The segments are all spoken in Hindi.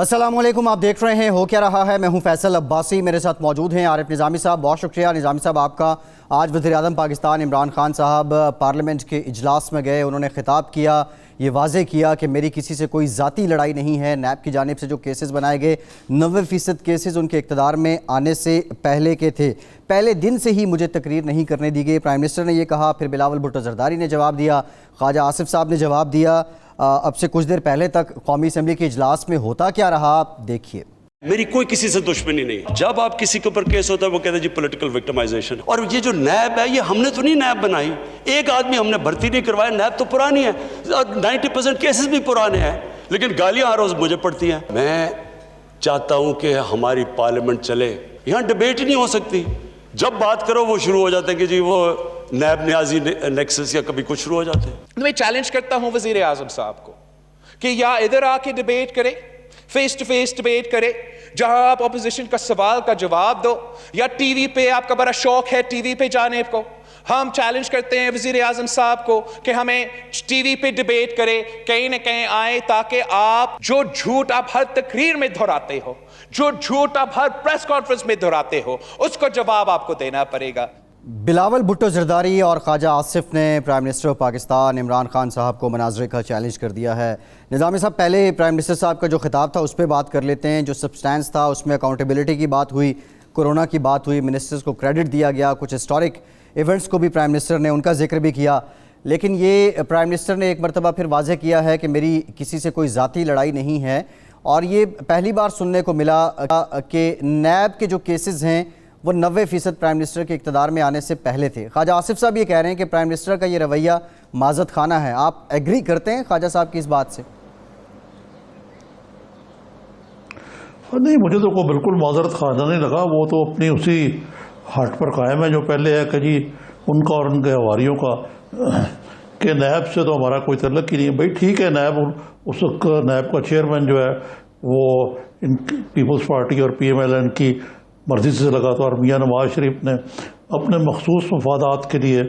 अस्सलाम वालेकुम, आप देख रहे हैं हो क्या रहा है। मैं हूं फैसल अब्बासी, मेरे साथ मौजूद हैं आरिफ निज़ामी साहब। बहुत शुक्रिया निज़ामी साहब आपका। आज वज़ीर-ए-आज़म पाकिस्तान इमरान खान साहब पार्लियामेंट के इजलास में गए, उन्होंने ख़िताब किया, ये वाज़े किया कि मेरी किसी से कोई ज़ाती लड़ाई नहीं है। नैब की जानिब से जो केसेस बनाए गए 90% केसेस उनके इक़्तिदार में आने से पहले के थे। पहले दिन से ही मुझे तकरीर नहीं करने दी गई, प्राइम मिनिस्टर ने यह कहा। फिर बिलावल भुट्टो ज़रदारी ने जवाब दिया, ख्वाजा आसिफ साहब ने जवाब दिया। अब से कुछ देर पहले तक कौमी असम्बली के इजलास में होता क्या रहा, आप देखिए। मेरी कोई किसी से दुश्मनी नहीं। जब आप किसी के ऊपर केस होता है वो कहते हैं जी पॉलिटिकल विक्टिमाइजेशन। और ये जो नैब है ये हमने तो नहीं नैब बनाई, एक आदमी हमने भर्ती नहीं करवाया। नैब तो पुरानी है, 90% केसेस भी पुराने हैं, लेकिन गालियां हर रोज मुझे पड़ती हैं। मैं चाहता हूं कि हमारी पार्लियामेंट चले, यहां डिबेट ही नहीं हो सकती। जब बात करो वो शुरू हो जाते हैं कि जी वो नैब न्याजी नेक्सस या कभी कुछ शुरू हो जाते हैं। मैं चैलेंज करता हूं वजीर आजम साहब को कि या इधर आके डिबेट करे, फेस टू फेस डिबेट करे, जहां आप ऑपोजिशन का सवाल का जवाब दो, या टीवी पे आपका बड़ा शौक है टीवी पे जाने को। हम चैलेंज करते हैं वजीर आजम साहब को कि हमें टीवी पे डिबेट करे, कहीं ना कहीं आए, ताकि आप जो झूठ आप हर तकरीर में दोहराते हो, जो झूठ आप हर प्रेस कॉन्फ्रेंस में दोहराते हो, उसको जवाब आपको देना पड़ेगा। बिलावल भुट्टो ज़रदारी और ख्वाजा आसिफ ने prime minister of Pakistan Imran Khan साहब को मनाजरे का चैलेंज कर दिया है। निज़ामी साहब, पहले प्राइम मिनिस्टर साहब का जो खिताब था उस पर बात कर लेते हैं। जो सब्सटेंस था उसमें अकाउंटेबिलिटी की बात हुई, कोरोना की बात हुई, मिनिस्टर्स को क्रेडिट दिया गया, कुछ हिस्टोरिक इवेंट्स को भी प्राइम मिनिस्टर ने उनका जिक्र भी किया। लेकिन ये प्राइम मिनिस्टर ने एक मरतबा फिर वाज़ेह किया है कि मेरी किसी से कोई ज़ाती लड़ाई नहीं है। और ये पहली बार सुनने को मिला कि नैब के जो केसेस हैं वो 90% प्राइम मिनिस्टर के इक़्तिदार में आने से पहले थे। ख्वाजा आसिफ साहब ये कह रहे हैं कि प्राइम मिनिस्टर का ये रवैया माज़त खाना है। आप एग्री करते हैं ख्वाजा साहब की इस बात से? नहीं, मुझे तो कोई बिल्कुल माजरत खाना नहीं लगा। वो तो अपनी उसी हट पर कायम है जो पहले है कि जी उनका और उनके हवारियों का कि नैब से तो हमारा कोई तल्लक ही नहीं है। भाई ठीक है, नैब उस नैब का चेयरमैन जो है वो इन पीपल्स पार्टी और PMLN की मर्जी से लगा था, और मियाँ नवाज शरीफ ने अपने मखसूस मफादात के लिए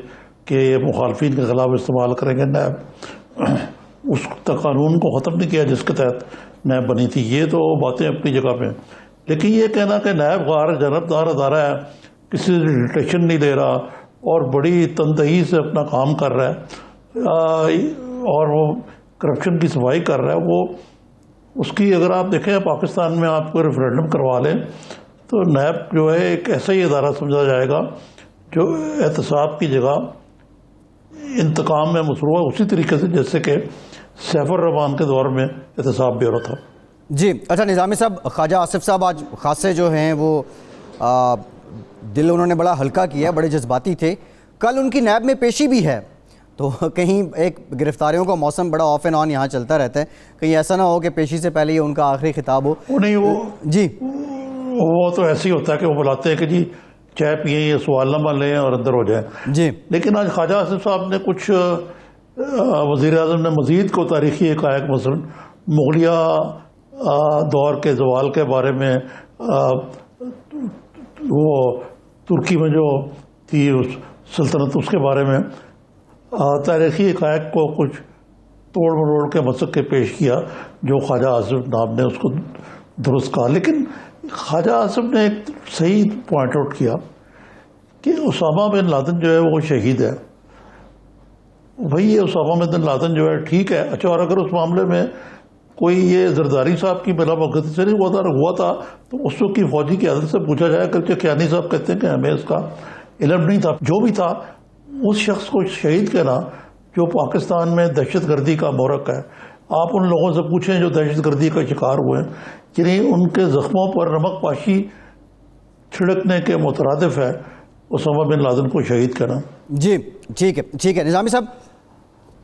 कि मुखालफिन के खिलाफ इस्तेमाल करेंगे नैब, उस कानून को ख़त्म नहीं किया जिसके तहत नैब बनी थी। ये तो बातें अपनी जगह पे। लेकिन ये कहना कि नैब गैर जनबदार अदारा है, किसी से डिटेक्शन नहीं ले रहा और बड़ी तनदही से अपना काम कर रहा है और वो करप्शन की सफाई कर रहा है, वो उसकी अगर आप देखें पाकिस्तान में आपको रेफरेंडम करवा लें तो नैब जो है एक ऐसा ही अदारा समझा जाएगा जो एहतसाब की जगह इंतकाम में मसरूफ़ है, उसी तरीके से जैसे कि सैफुर रहमान के दौर में एहतसाब ब्यूरो था। जी अच्छा निज़ामी साहब, ख्वाजा आसिफ साहब आज खासे जो हैं वो दिल उन्होंने बड़ा हल्का किया, बड़े जज्बाती थे। कल उनकी नैब में पेशी भी है, तो कहीं एक गिरफ्तारियों का मौसम बड़ा ऑफ एंड ऑन यहाँ चलता रहता है, कहीं ऐसा ना हो कि पेशी से पहले ही उनका आखिरी खिताब हो। वो नहीं, वो जी वो तो ऐसे ही होता है कि वो बुलाते हैं कि जी चाय पिए, ये सवालनामा लें और अंदर हो जाए जी। लेकिन आज ख्वाजा आसिफ साहब ने कुछ वज़ीर आज़म ने मज़ीद को तारीखी हक़ाइक़ मसलन मुग़लिया दौर के ज़वाल के बारे में, वो तुर्की में जो थी उस सल्तनत उसके बारे में तारीखी हक़ाइक़ को कुछ तोड़ मरोड़ के मसक के पेश किया, जो ख्वाजा आसिफ नाम ने उसको दुरुस्त कहा। लेकिन ख्वाजा आसिफ ने एक सही पॉइंट आउट किया कि उसामा बिन लादेन जो है वो शहीद है। भाई ये उसामा बिन लादेन जो है ठीक है, अच्छा, और अगर उस मामले में कोई ये जरदारी साहब की बिला वक़्त से नहीं हुआ था तो उस वक्त की फौजी की आदत से पूछा जाए करके कियानी साहब कहते हैं कि हमें इसका इल्म नहीं था। जो भी था उस शख्स को शहीद कहना जो पाकिस्तान में दहशत गर्दी का मोहरक है। आप उन लोगों से पूछें जो दहशत गर्दी का शिकार हुए हैं, यानी उनके ज़ख्मों पर नमक पाशी छिड़कने के मुतरादिफ है उसामा बिन लादेन को शहीद करना। जी ठीक है निज़ामी साहब,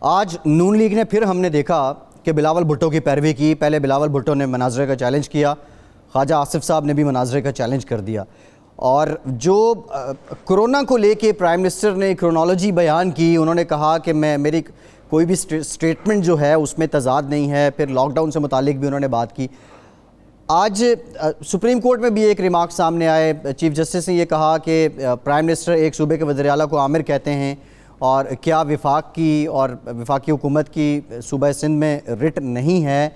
आज नून लीग ने फिर हमने देखा कि बिलावल भुट्टो की पैरवी की। पहले बिलावल भुट्टो ने मनाजरे का चैलेंज किया, ख्वाजा आसिफ साहब ने भी मनाजरे का चैलेंज कर दिया। और जो कोरोना को लेके प्राइम मिनिस्टर ने क्रोनोलॉजी बयान की, उन्होंने कहा कि मेरी कोई भी स्टेटमेंट जो है उसमें तजाद नहीं है। फिर लॉकडाउन से मुतालिक भी उन्होंने बात की। आज सुप्रीम कोर्ट में भी एक रिमार्क सामने आए, चीफ जस्टिस ने ये कहा कि प्राइम मिनिस्टर एक सूबे के वज़ीर आला को आमिर कहते हैं, और क्या विफाक की और विफाकी हुकूमत की सूबा सिंध में रिट नहीं है।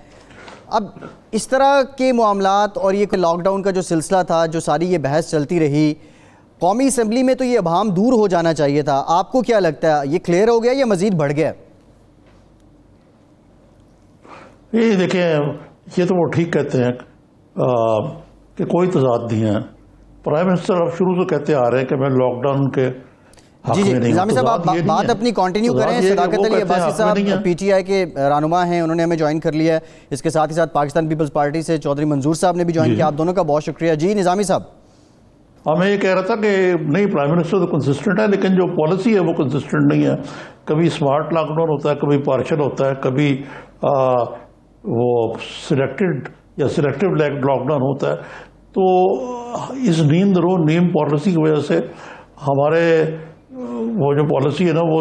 अब इस तरह के मामलात और ये लॉकडाउन का जो सिलसिला था, जो सारी ये बहस चलती रही, कौमी असम्बली में तो ये अभाम दूर हो जाना चाहिए था। आपको क्या लगता है, ये क्लियर हो गया या मजीद बढ़ गया? ये देखें, ये तो वो ठीक कहते हैं कि कोई तजाद नहीं है। प्राइम मिनिस्टर अब शुरू से कहते आ रहे हैं कि मैं लॉकडाउन के हक जी में नहीं हूं। निजामी साहब, आप बात अपनी कंटिन्यू करें। सदाकत अली अब्बासी साहब पीटीआई के रहनुमा हैं, उन्होंने हमें ज्वाइन कर लिया है। इसके साथ ही साथ पाकिस्तान पीपल्स पार्टी से चौधरी मंजूर साहब ने भी ज्वाइन किया। आप दोनों का बहुत शुक्रिया। जी निजामी साहब, मैं ये कह रहा था कि नहीं, प्राइम मिनिस्टर तो कंसिस्टेंट है, लेकिन जो पॉलिसी है वो कंसिस्टेंट नहीं है। कभी स्मार्ट लॉकडाउन होता है, कभी पार्शल होता है, कभी वो सिलेक्टेड या सिलेक्टिव लॉकडाउन होता है। तो इस नीम पॉलिसी की वजह से हमारे वो जो पॉलिसी है ना, वो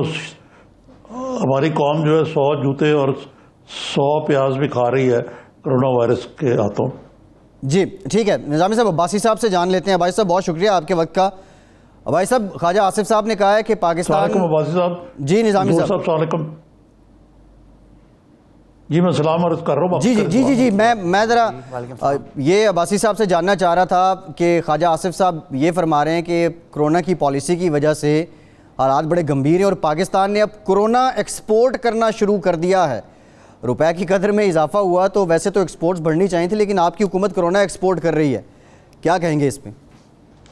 हमारी कौम जो है 100 जूते और 100 प्याज भी खा रही है कोरोना वायरस के हाथों। जी ठीक है निजामी साहब, अब्बासी साहब से जान लेते हैं। अब्बासी साहब बहुत शुक्रिया आपके वक्त का। अब्बासी साहब, ख्वाजा आसिफ साहब ने कहा है कि पाकिस्तान। अब्बासी साहब। जी निजामी साहब, जी मैं सलाम अर्ज कर रहा हूँ। जी जी जी जी जी मैं ज़रा ये अब्बासी साहब से जानना चाह रहा था कि ख्वाजा आसिफ साहब ये फरमा रहे हैं कि कोरोना की पॉलिसी की वजह से हालात बड़े गंभीर हैं और पाकिस्तान ने अब कोरोना एक्सपोर्ट करना शुरू कर दिया है। रुपए की कदर में इजाफा हुआ तो वैसे तो एक्सपोर्ट्स बढ़नी चाहिए थी, लेकिन आपकी हुकूमत कोरोना एक्सपोर्ट कर रही है, क्या कहेंगे इस पर?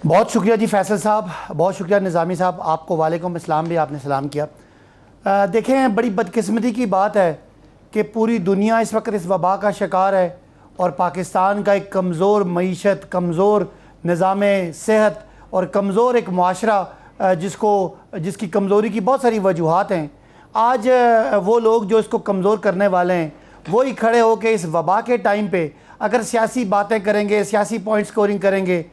बहुत शुक्रिया जी फैसल साहब, बहुत शुक्रिया निज़ामी साहब, आपको वालेकुम अस्सलाम भी आपने सलाम किया। देखें, बड़ी बदकिस्मती की बात है कि पूरी दुनिया इस वक्त इस वबा का शिकार है और पाकिस्तान का एक कमज़ोर मईशत, कमज़ोर निज़ाम सेहत और कमज़ोर एक मुआशरा जिसकी कमज़ोरी की बहुत सारी वजूहात हैं। आज वो लोग जो इसको कमज़ोर करने वाले हैं वो ही खड़े हो के इस वबा के टाइम पे अगर सियासी बातें करेंगे, सियासी पॉइंट स्कोरिंग करेंगे,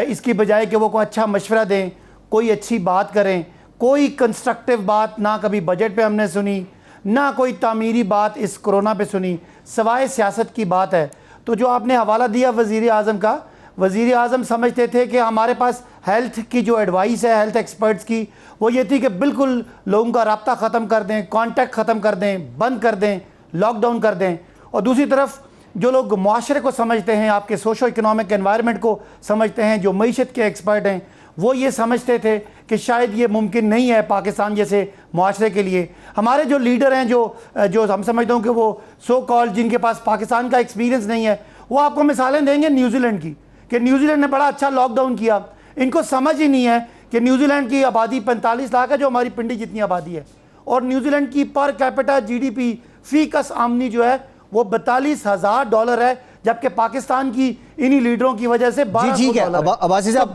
इसकी बजाय कि वो कोई अच्छा मशवरा दें, कोई अच्छी बात करें, कोई कंस्ट्रक्टिव बात ना कभी बजट पे हमने सुनी, ना कोई तामीरी बात इस कोरोना पे सुनी, सवाए सियासत की बात है। तो जो आपने हवाला दिया वज़ीर आज़म का, वज़ीर आज़म समझते थे कि हमारे पास हेल्थ की जो एडवाइस है हेल्थ एक्सपर्ट्स की, वो ये थी कि बिल्कुल लोगों का रब्ता ख़त्म कर दें, कांटेक्ट ख़त्म कर दें, बंद कर दें, लॉकडाउन कर दें। और दूसरी तरफ जो लोग मुआशरे को समझते हैं, आपके सोशो इकोनॉमिक एनवायरनमेंट को समझते हैं, जो मईशत के एक्सपर्ट हैं, वो ये समझते थे कि शायद ये मुमकिन नहीं है पाकिस्तान जैसे मुआशरे के लिए। हमारे जो लीडर हैं जो हम समझते हैं कि वो सो कॉल्ड जिनके पास पाकिस्तान का एक्सपीरियंस नहीं है, वो आपको मिसालें देंगे न्यूजीलैंड की कि न्यूजीलैंड ने बड़ा अच्छा लॉकडाउन किया। इनको समझ ही नहीं है कि न्यूजीलैंड की आबादी 45 लाख है, जो हमारी पिंडी जितनी आबादी है, और न्यूजीलैंड की पर कैपिटा जीडीपी फी कस आमदनी जो है वो $42,000 है, जबकि पाकिस्तान की इन्हीं लीडरों की वजह से $1200। अब्बासी साहब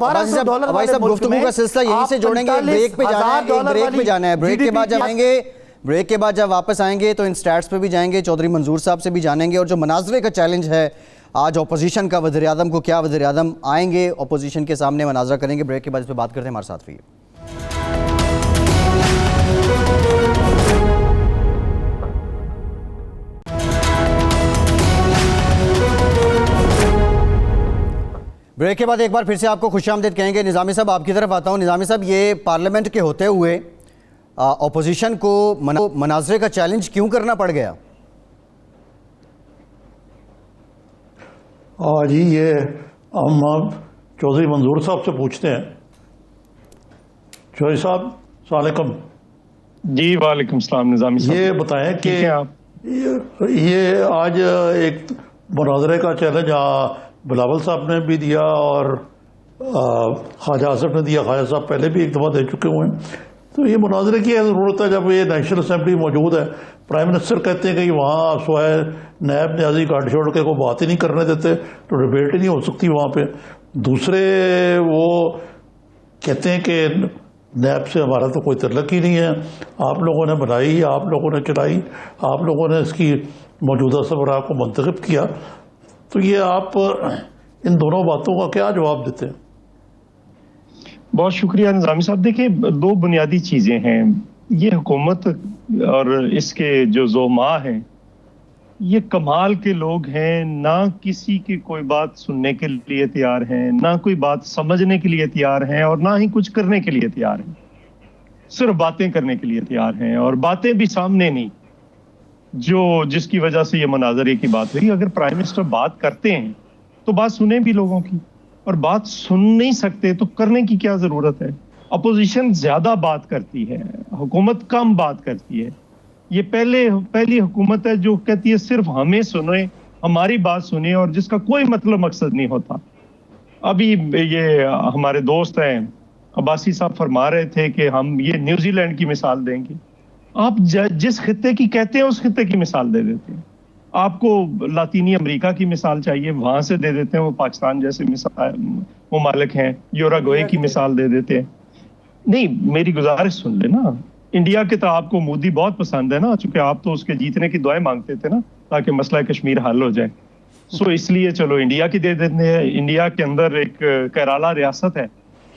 गुफ्तगू का सिलसिला यहीं से जोड़ेंगे। ब्रेक पे जाना है, ब्रेक पे जाना है। ब्रेक के बाद जब आएंगे, ब्रेक के बाद जब वापस आएंगे तो इन स्टैट्स पे भी जाएंगे, चौधरी मंजूर साहब से भी जानेंगे, और जो मनाजरे का चैलेंज है आज अपोजिशन का, वज़ीर आज़म को क्या वज़ीर आज़म आएंगे अपोजिशन के सामने मनाजरा करेंगे। ब्रेक के बाद इस पर बात करते हैं, हमारे साथ रहिए। ब्रेक के बाद एक बार फिर से आपको खुशामदीद कहेंगे। निज़ामी साहब, आपकी तरफ आता हूँ। निज़ामी साहब, ये पार्लियामेंट के होते हुए अपोजिशन को मनाजरे का चैलेंज क्यों करना पड़ गया? जी ये हम अब चौधरी मंजूर साहब से पूछते हैं। चौधरी साहब अस्सलाम वालेकुम। जी वालेकुम सलाम निज़ामी साहब। ये बताएं कि ये आज एक मुनाजरे का चैलेंज बिलावल साहब ने भी दिया और ख्वाजा आसिफ ने दिया। ख्वाजा साहब पहले भी एक दफ़ा दे चुके हुए हैं। तो ये मुनाजरे की ज़रूरत है जब ये नेशनल असम्बली मौजूद है। प्राइम मिनिस्टर कहते हैं कि वहाँ सोए नैब न्याजी काट छोड़ के कोई बात ही नहीं करने देते, तो डिबेट ही नहीं हो सकती वहाँ पे। दूसरे वो कहते हैं कि नैब से हमारा तो कोई तल्लुक ही नहीं है, आप लोगों ने बनाई, आप लोगों ने चलाई, आप लोगों ने इसकी मौजूदा सरबराह को मुंतखब किया। तो ये आप इन दोनों बातों का क्या जवाब देते हैं? बहुत शुक्रिया निज़ामी साहब। देखिए, दो बुनियादी चीज़ें हैं। ये हुकूमत और इसके जो ज़ोमा हैं, ये कमाल के लोग हैं, ना किसी की कोई बात सुनने के लिए तैयार हैं, ना कोई बात समझने के लिए तैयार हैं, और ना ही कुछ करने के लिए तैयार हैं। सिर्फ बातें करने के लिए तैयार हैं, और बातें भी सामने नहीं, जिसकी वजह से ये मुनाजरे की बात हुई। अगर प्राइम मिनिस्टर बात करते हैं तो बात सुने भी लोगों की, और बात सुन नहीं सकते तो करने की क्या जरूरत है। अपोजिशन ज्यादा बात करती है, हुकूमत कम बात करती है। ये पहली हुकूमत है जो कहती है सिर्फ हमें सुने, हमारी बात सुने, और जिसका कोई मतलब मकसद नहीं होता। अभी ये हमारे दोस्त हैं अब्बासी साहब फरमा रहे थे कि हम ये न्यूजीलैंड की मिसाल देंगे। आप जिस खित्ते की कहते हैं उस खित्ते की मिसाल दे देते हैं। आपको लातीनी अमेरिका की मिसाल चाहिए, वहां से दे देते हैं, वो पाकिस्तान जैसे ममालिक हैं। यूराग्वे की मिसाल दे देते हैं। नहीं, मेरी गुजारिश सुन लेना। इंडिया के तो आपको मोदी बहुत पसंद है ना, चूंकि आप तो उसके जीतने की दुआएं मांगते थे ना ताकि मसला कश्मीर हल हो जाए। सो इसलिए चलो इंडिया की दे देते हैं। इंडिया के अंदर एक केरला रियासत है,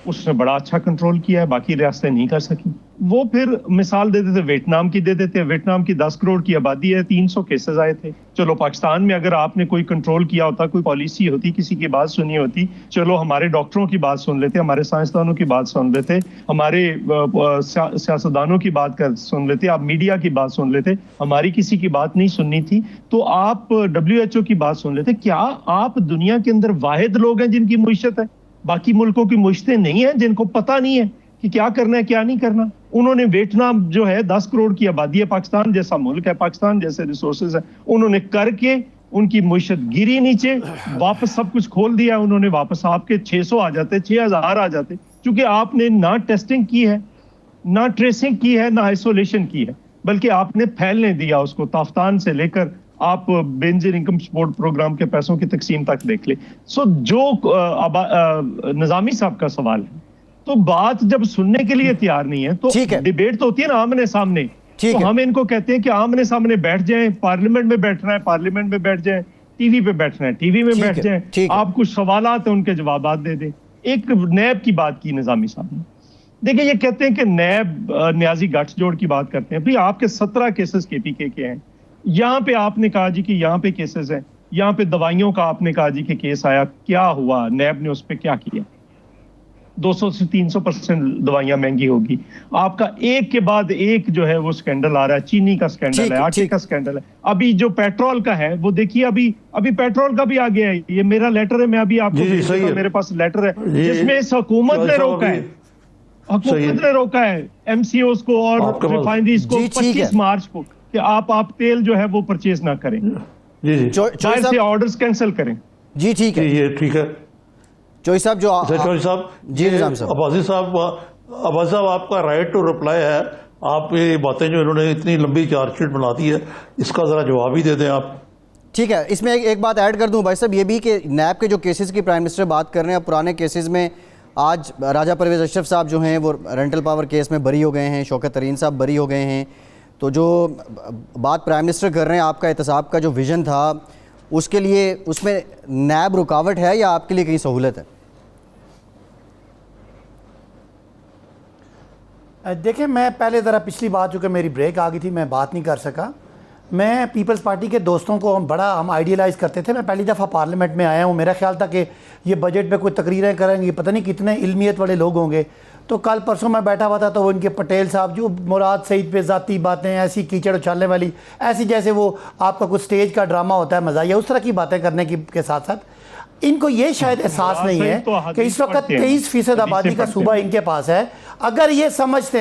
उसने बड़ा अच्छा कंट्रोल किया है, बाकी रियासतें नहीं कर सकी। वो फिर मिसाल दे देते, वियतनाम की दे देते हैं। वियतनाम की 10 करोड़ की आबादी है, 300 केसेस आए थे। चलो पाकिस्तान में अगर आपने कोई कंट्रोल किया होता, कोई पॉलिसी होती, किसी की बात सुनी होती, चलो हमारे डॉक्टरों की बात सुन लेते, हमारे साइंसदानों की बात सुन लेते, हमारे सियासतदानों की बात सुन लेते, आप मीडिया की बात सुन लेते। हमारी किसी की बात नहीं सुननी थी तो आप WHO की बात सुन लेते। क्या आप दुनिया के अंदर वाहिद लोग हैं जिनकी मुइशत है? बाकी मुल्कों की मुश्तें नहीं है जिनको पता नहीं है कि क्या करना है क्या नहीं करना। उन्होंने वियतनाम जो है 10 करोड़ की आबादी है, पाकिस्तान जैसा मुल्क है, पाकिस्तान जैसे रिसोर्सेज है, उन्होंने करके उनकी मुश्त गिरी नीचे, वापस सब कुछ खोल दिया उन्होंने। वापस आपके 600 आ जाते, 6000 आ जाते, क्योंकि आपने ना टेस्टिंग की है, ना ट्रेसिंग की है, ना आइसोलेशन की है, बल्कि आपने फैलने दिया उसको। ताफ्तान से लेकर आप बेनजीर इनकम सपोर्ट प्रोग्राम के पैसों की तकसीम तक देख ले। सो जो निजामी साहब का सवाल है, तो बात जब सुनने के लिए तैयार नहीं है तो डिबेट तो होती है ना आमने सामने। तो हम इनको कहते हैं कि आमने सामने बैठ जाएं, पार्लियामेंट में बैठना है पार्लियामेंट में बैठ जाएं, टीवी पे बैठना है टीवी में बैठ जाएं, आप कुछ सवालात है उनके जवाब दे दें। एक नैब की बात की निजामी साहब ने, देखिए ये कहते हैं कि नैब न्याजी गठजोड़ की बात करते हैं। भाई आपके 17 केसेस KPK के हैं, यहाँ पे आपने कहा जी कि यहाँ पे केसेस हैं, यहाँ पे दवाइयों का आपने कहा जी कि केस आया, क्या हुआ? नैब ने उस पर क्या किया? 200 से 300% दवाइयां महंगी होगी। आपका एक के बाद एक जो है वो स्कैंडल आ रहा है। चीनी का स्कैंडल है, आटे का स्कैंडल है, अभी जो पेट्रोल का है वो देखिए, अभी पेट्रोल का भी आ गया है। ये मेरा लेटर है, मैं अभी आपको मेरे पास लेटर है जिसमें इस हुकूमत ने रोका है, हुकूमत ने रोका है MCOs को और रिफाइनरीज को 25 मार्च को कि आप तेल जो है वो परचेज ना करें, बाहर से ऑर्डर्स कैंसिल करें। जी ठीक है, ये ठीक है। चौधरी साहब जो चौधरी साहब जी निजाम साहब, अब्बासी साहब आपका राइट टू रिप्लाई है। आप ये बातें जो इन्होंने इतनी लंबी चार्जशीट बना दी है, इसका जरा जवाब ही दे दें आप। ठीक है, इसमें एक बात ऐड कर दूं भाई साहब, ये भी कि नैब के जो केसेस की प्राइम मिनिस्टर बात कर रहे हैं, पुराने केसेस में आज राजा परवेज अशरफ साहब जो हैं वो रेंटल पावर केस में बरी हो गए हैं, शौकत तरीन साहब बरी हो गए हैं। तो जो बात प्राइम मिनिस्टर कर रहे हैं, आपका एहतसाब का जो विज़न था उसके लिए, उसमें नैब रुकावट है या आपके लिए कहीं सहूलत है? देखिए, मैं पहले ज़रा पिछली बात, चूँकि मेरी ब्रेक आ गई थी, मैं बात नहीं कर सका। मैं पीपल्स पार्टी के दोस्तों को हम आइडियलाइज़ करते थे। मैं पहली दफ़ा पार्लियामेंट में आया हूँ, मेरा ख्याल था कि ये बजट पे कोई तकरीरें करेंगे, पता नहीं कितने इल्मियत वाले लोग होंगे। तो कल परसों मैं बैठा हुआ था तो वो इनके पटेल साहब जो मुराद सईद पे ज़ाती बातें, ऐसी कीचड़ उछालने वाली, ऐसी जैसे वो आपका कुछ स्टेज का ड्रामा होता है मज़ाहिया, उस तरह की बातें करने की के साथ साथ इनको ये शायद एहसास नहीं है कि इस वक्त 23% आबादी का सूबा इनके पास है। अगर ये समझते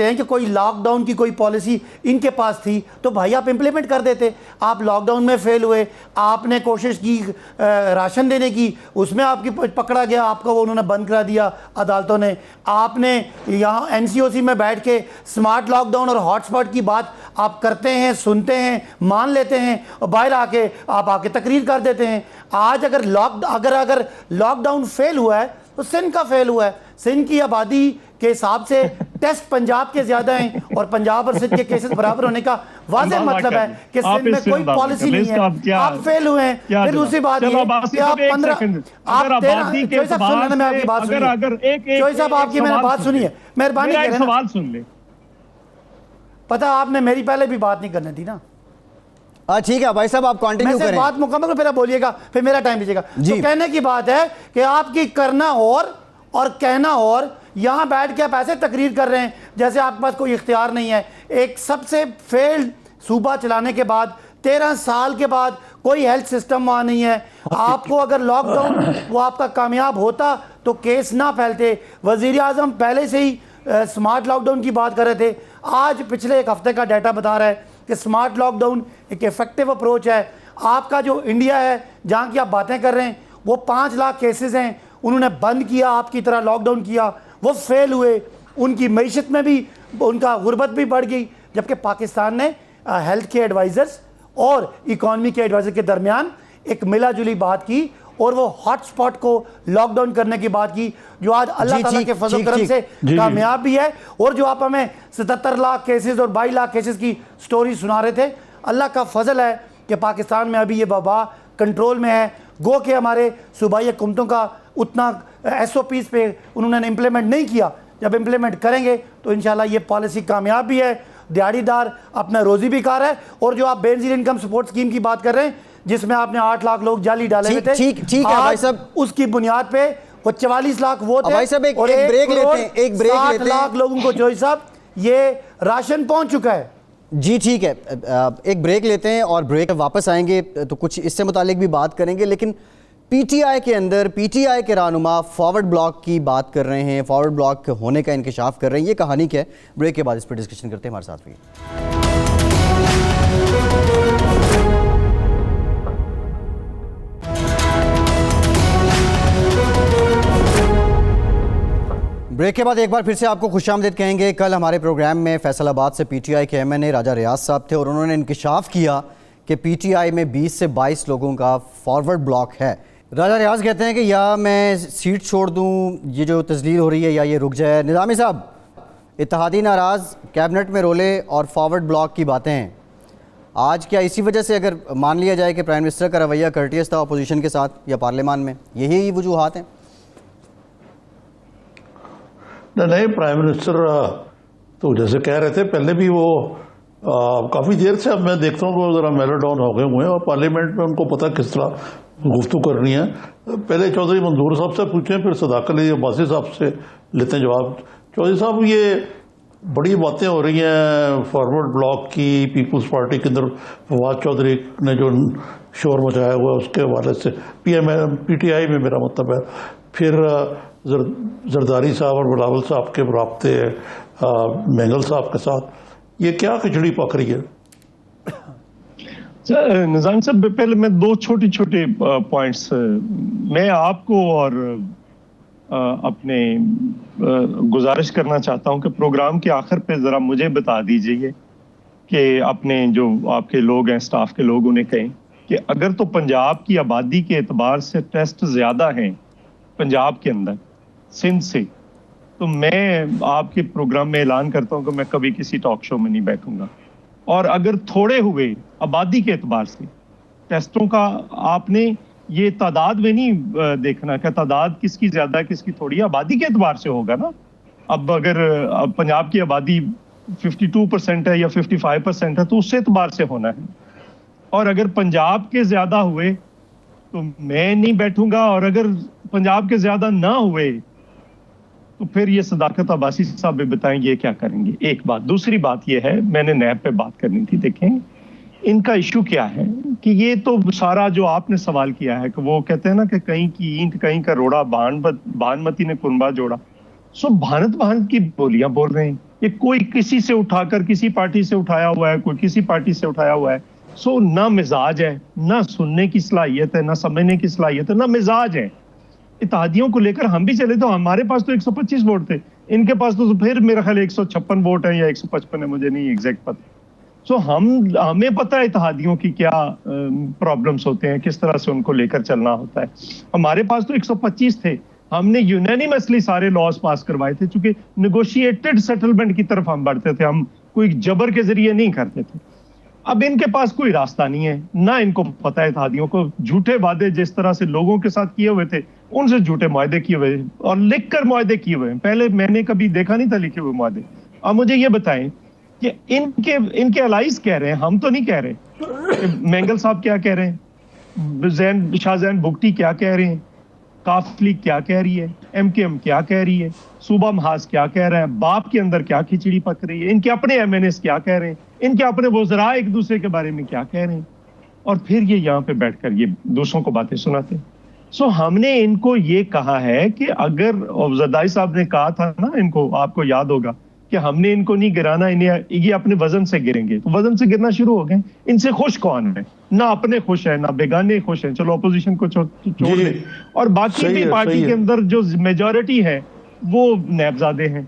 हैं कि कोई लॉकडाउन की कोई पॉलिसी इनके पास थी तो भाई आप इंप्लीमेंट कर देते। आप लॉकडाउन में फेल हुए, आपने कोशिश की राशन देने की, उसमें आपकी पकड़ा गया, आपको वो उन्होंने बंद करा दिया अदालतों ने। आपने यहाँ NCOC में बैठ के स्मार्ट लॉकडाउन और हॉटस्पॉट की बात आप करते हैं, सुनते हैं, मान लेते हैं और बाहर आके तकरीर कर देते हैं। आज अगर लॉकडाउन फेल हुआ है तो सिंध का फेल हुआ है। सिंध की आबादी के हिसाब से टेस्ट पंजाब के ज्यादा हैं और पंजाब और सिंध के केसेस बराबर होने का वाज़ेह मतलब है कि सिंध में कोई पॉलिसी नहीं है, आप फेल हुए हैं। फिर दूसरी बात ये कि आप 15 चौधरी साहब सुन लेना, मैं आपकी बात सुनिए, चौधरी साहब आपकी मैंने बात सुनी है, मेहरबानी करें सवाल सुन ले। पता आपने मेरी पहले भी बात नहीं करनी थी ना। ठीक है भाई साहब, आप कंटिन्यू करें, बात मुकम्मल फिर बोलिएगा, फिर मेरा टाइम दीजिएगा। तो कहने की बात है कि आपकी करना और कहना और, यहां बैठ के आप ऐसे तकरीर कर रहे हैं जैसे आपके पास कोई इख्तियार नहीं है। एक सबसे फेल्ड सूबा चलाने के बाद 13 साल के बाद कोई हेल्थ सिस्टम वहाँ नहीं है। आपको अगर लॉकडाउन वो आपका कामयाब होता तो केस ना फैलते। वज़ीर आज़म पहले से ही स्मार्ट लॉकडाउन की बात कर रहे थे। आज पिछले एक हफ्ते का डाटा बता रहा है कि स्मार्ट लॉकडाउन एक इफेक्टिव अप्रोच है। आपका जो इंडिया है जहाँ की आप बातें कर रहे हैं वो 5 लाख केसेस हैं, उन्होंने बंद किया, आपकी तरह लॉकडाउन किया, वो फेल हुए, उनकी मईशत में भी उनका गुर्बत भी बढ़ गई। जबकि पाकिस्तान ने हेल्थ के एडवाइज़र्स और इकॉनमी के एडवाइज़र के दरमियान एक मिला जुली बात की और वो हॉटस्पॉट को लॉकडाउन करने की बात की, जो आज अल्लाह ताला के फजल करम से कामयाब भी है। और जो आप हमें 77 लाख केसेस और 22 लाख केसेस की स्टोरी सुना रहे थे, अल्लाह का फजल है कि पाकिस्तान में अभी ये वबा कंट्रोल में है। गो के हमारे सूबाई हुकूमतों का उतना SOPs पे उन्होंने इम्प्लीमेंट नहीं किया, जब इम्प्लीमेंट करेंगे तो इंशाल्लाह ये पॉलिसी कामयाब भी है, दिहाड़ीदार अपना रोजी भी कार है। और जो आप बेनजीर इनकम सपोर्ट स्कीम की बात कर रहे हैं जिसमें आपने 8 लाख लोग जाली डाले हुए थे, ठीक है भाई साहब, उसकी बुनियाद पे वो 44 लाख वो थे। भाई साहब एक ब्रेक लेते हैं, 60 लाख लोगों को जो साहब ये राशन पहुंच चुका है। जी ठीक है, एक ब्रेक लेते हैं और ब्रेक वापस आएंगे तो कुछ इससे मुतालिक भी बात करेंगे। लेकिन PTI के अंदर PTI के रहनुमा फॉरवर्ड ब्लॉक की बात कर रहे हैं, फॉरवर्ड ब्लॉक होने का इंकशाफ कर रहे हैं, ये कहानी क्या है? ब्रेक के बाद इस पर डिस्कशन करते हैं। हमारे साथ भी ब्रेक के बाद एक बार फिर से आपको खुशामदीद कहेंगे। कल हमारे प्रोग्राम में फैसलाबाद से PTI के MNA राजा रियाज साहब थे और उन्होंने इंकशाफ किया कि PTI में 20 से 22 लोगों का फॉरवर्ड ब्लॉक है। राजा रियाज कहते हैं कि या मैं सीट छोड़ दूं, ये जो तस्लील हो रही है, या ये रुक जाए। निज़ामी साहब, इत्तेहादी नाराज़, कैबिनेट में रोले और फॉरवर्ड ब्लॉक की बातें हैं आज, क्या इसी वजह से अगर मान लिया जाए कि प्राइम मिनिस्टर का रवैया कर्टियस था अपोजिशन के साथ या पार्लियामान में, यही वजूहात हैं? नहीं, प्राइम मिनिस्टर तो जैसे कह रहे थे पहले भी वो काफ़ी देर से, अब मैं देखता हूँ वो ज़रा मेलोडाउन हो गए हुए हैं और पार्लियामेंट में उनको पता किस तरह गुफ्तगू करनी है। पहले चौधरी मंजूर साहब से पूछें, फिर सदाकत अली अब्बासी साहब से लेते हैं जवाब। चौधरी साहब, ये बड़ी बातें हो रही हैं फॉरवर्ड ब्लॉक की, पीपल्स पार्टी के अंदर फवाद चौधरी ने जो शोर मचाया हुआ है उसके हवाले से, PTI में मेरा मतलब है, फिर जरदारी साहब और बिलावल साहब के राब्ते मेंगल साहब के साथ, ये क्या खिचड़ी पक रही है? निज़ाम साहब, पहले मैं 2 छोटे पॉइंट्स मैं आपको और अपने गुजारिश करना चाहता हूं कि प्रोग्राम के आखिर पे ज़रा मुझे बता दीजिए कि अपने जो आपके लोग हैं, स्टाफ के लोग, उन्हें कहें कि अगर तो पंजाब की आबादी के एतबार से टेस्ट ज़्यादा हैं पंजाब के अंदर सिंध से, तो मैं आपके प्रोग्राम में ऐलान करता हूं कि मैं कभी किसी टॉक शो में नहीं बैठूंगा। और अगर थोड़े हुए आबादी के एतबार से टेस्टों का, आपने ये तादाद में नहीं देखना कि तादाद किसकी ज्यादा किसकी थोड़ी, आबादी के एतबार से होगा ना। अब अगर पंजाब की आबादी 52% है या 55% है तो उससे एतबार से होना है। और अगर पंजाब के ज्यादा हुए तो मैं नहीं बैठूंगा, और अगर पंजाब के ज्यादा ना हुए तो फिर ये सदाकत अब्बासी साहब भी बताएंगे क्या करेंगे। एक बात। दूसरी बात ये है, मैंने नैब पे बात करनी थी। देखें, इनका इशू क्या है कि ये तो सारा जो आपने सवाल किया है कि वो कहते हैं ना कि कहीं की ईंट कहीं का रोड़ा, बानमती ने कुनबा जोड़ा। सो भानत भानत की बोलियां बोल रहे हैं। ये कोई किसी से उठाकर किसी पार्टी से उठाया हुआ है, कोई किसी पार्टी से उठाया हुआ है। सो ना मिजाज है, ना सुनने की सलाहियत है, ना समझने की सलाहियत है, ना मिजाज है। इत्तेहादियों को लेकर हम भी चले तो हमारे पास तो 125 वोट थे, इनके पास तो फिर मेरा ख्याल 156 वोट है या 155 है, मुझे नहीं एग्जैक्ट पता। सो हमें पता है इत्तेहादियों की क्या प्रॉब्लम्स होते हैं, किस तरह से उनको लेकर चलना होता है। हमारे पास तो 125 थे, हमने यूनानिमसली सारे लॉज पास करवाए थे, चूंकि नेगोशिएटेड सेटलमेंट की तरफ हम बढ़ते थे, हम कोई जबर के जरिए नहीं करते थे। अब इनके पास कोई रास्ता नहीं है, ना इनको पता है इत्तेहादियों को। झूठे वादे जिस तरह से लोगों के साथ किए हुए थे, उनसे झूठे मुआहदे किए हुए और लिखकर मुआहदे किए हुए। पहले मैंने कभी देखा नहीं था लिखे हुए मुआहदे। अब मुझे ये बताएं कि इनके अलाइज कह रहे हैं, हम तो नहीं कह रहे। मेंगल साहब क्या कह रहे हैं, शाहजैन भुगटी क्या कह रहे हैं, काफ लीग क्या कह रही है, MKM क्या कह रही है, सूबा महाज क्या कह रहा है, बाप के अंदर क्या खिचड़ी पक रही है, इनके अपने MNS क्या कह रहे हैं, इनके अपने वज़रा एक दूसरे के बारे में क्या कह रहे हैं, और फिर ये यहाँ पे बैठकर ये दूसरों को बातें सुनाते हैं। सो हमने इनको ये कहा है कि अगर जरदारी साहब ने कहा था ना, इनको आपको याद होगा कि हमने इनको नहीं गिराना, इन्हें ये अपने वजन से गिरेंगे, तो वजन से गिरना शुरू हो गए। इनसे खुश कौन है? ना अपने खुश है, ना बेगाने खुश हैं। चलो अपोजिशन को छोड़ दे, और बाकी भी पार्टी के अंदर जो मेजॉरिटी है वो नैबजादे हैं।